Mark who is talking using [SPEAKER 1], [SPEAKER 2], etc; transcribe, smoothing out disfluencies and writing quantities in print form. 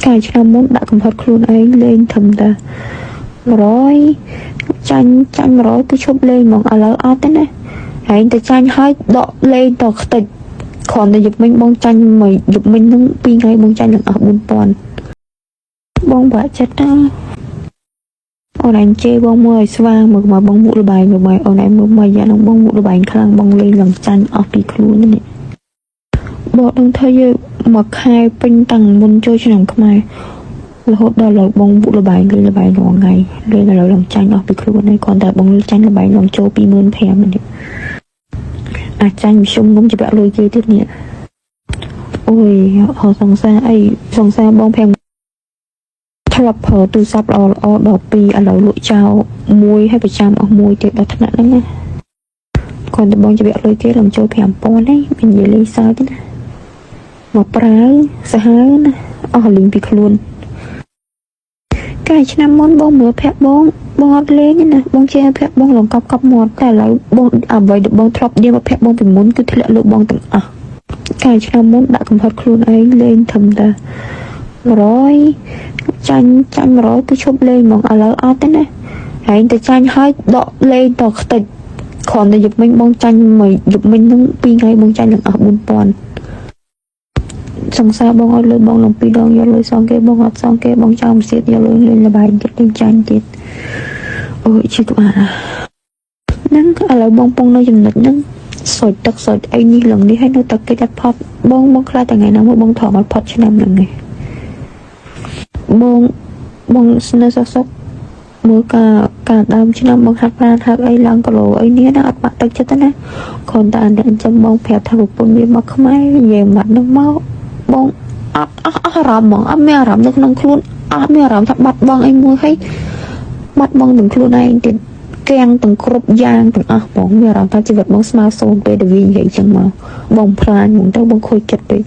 [SPEAKER 1] កាយឆ្នាំមុនដាក់កំហុសខ្លួនឯងលេងធំតា100ចាញ់100គឺឈប់លេងហ្មងឥឡូវអត់ទេណាហើយតែចាញ់ហើយដកលេងតខ្ទេចគ្រាន់តែយប់មិញបងចាញ់មួយយប់មិញហ្នឹង2ថ្ងៃបងចាញ់ឡើងអស់ 4000 បងបាក់ចិត្តណាអូនឯងជេរបងមើលឲ្យស្វាងមើលមកបងមុខលបែងមើលអូនឯងមើលមកយ៉ាងហ្នឹងបងមុខលបែងខ្លាំងបងលេងឡើងចាញ់អស់ពីខ្លួននេះបងដឹងថាយើងមួយខែពេញតាំងមុនចូលឆ្នាំខ្មែររហូតដល់លើបងមុខលបែងលេងលបែងរាល់ថ្ងៃលេងដល់ឡើងចាញ់អស់ពីខ្លួននេះគ្រាន់តែបងចាញ់លបែងឡើងចូល 25000 នេះអាចចាញ់វិសុំងំច្បាក់លុយគេទៀតនេះអូយអស់សង្សារអីសង្សារបង5ធ្លាប់ប្រើទូរស័ព្ទល្អដល់2ឥឡូវលក់ចោល1ហើយប្រចាំអស់1ទៀតដល់ថ្នាក់ហ្នឹងណាគាត់ទៅបងជិះលុយគេឡើងចូល 5000 ហ្នឹងមាននិយាយលេងសើចណាមកប្រើសាហាវណាអស់លីងពីខ្លួនកាលឆ្នាំមុនបងមើលភ័ក្របងអត់លេងណាបងជិះភ័ក្របងឡើងកប់មាត់តែឥឡូវបងអ្វីដែលបងធ្លាប់និយាយមកភ័ក្របងពីមុនគឺធ្លាក់លើបងទាំងអស់កាលឆ្នាំមុនដាក់កំហុសខ្លួនឯងលេងធំតា100ចាញ់100គឺឈប់លេងហ្មងឥឡូវអត់ទេណាហើយតែចាញ់ហើយដកលេងតខ្ទេចគ្រាន់តែយប់មិញបងចាញ់មួយយប់មិញហ្នឹង2ថ្ងៃបងចាញ់ឡើងអស់ 4000 សង្សារបងអត់លុយបងឡើង2ដងយកលុយសងគេបងអត់សងគេបងចោលមួយទៀតយកលុយលេងលបាយទៀតលេងចាញ់ទៀតអូយជិះក្បាលហ្នឹងឥឡូវបងពងនៅចំណុចហ្នឹងសុយទឹកសុយអីនេះឡើងនេះហើយនៅតែគេអត់ផត់បងខ្លាចតែថ្ងៃណាមកបងថតមកផត់ឆ្នាំហ្នឹងឯងបងស្នៅសុកមើលការដើមឆ្នាំបងហាត់ប្រាណហាត់អីឡើងគីឡូអីនេះណាអត់បាក់ទឹកចិត្តណាគ្រាន់តែអញ្ចឹងបងប្រាប់ថាប្រពន្ធវាមកខ្មែរនិយាយមកនឹងមកបងអត់អារម្មណ៍ហ្មងអត់មានអារម្មណ៍នៅក្នុងខ្លួនអត់មានអារម្មណ៍ថាបាត់បង់អីមួយហើយបាត់បង់ទាំងខ្លួនឯងទៀតកាំងទាំងគ្រប់យ៉ាងទាំងអស់បងមានអារម្មណ៍ថាជីវិតបងស្មើសូន្យពេលដែលវានិយាយចឹងមកបងផ្លាញហ្មងទៅបងខូចចិត្តពេក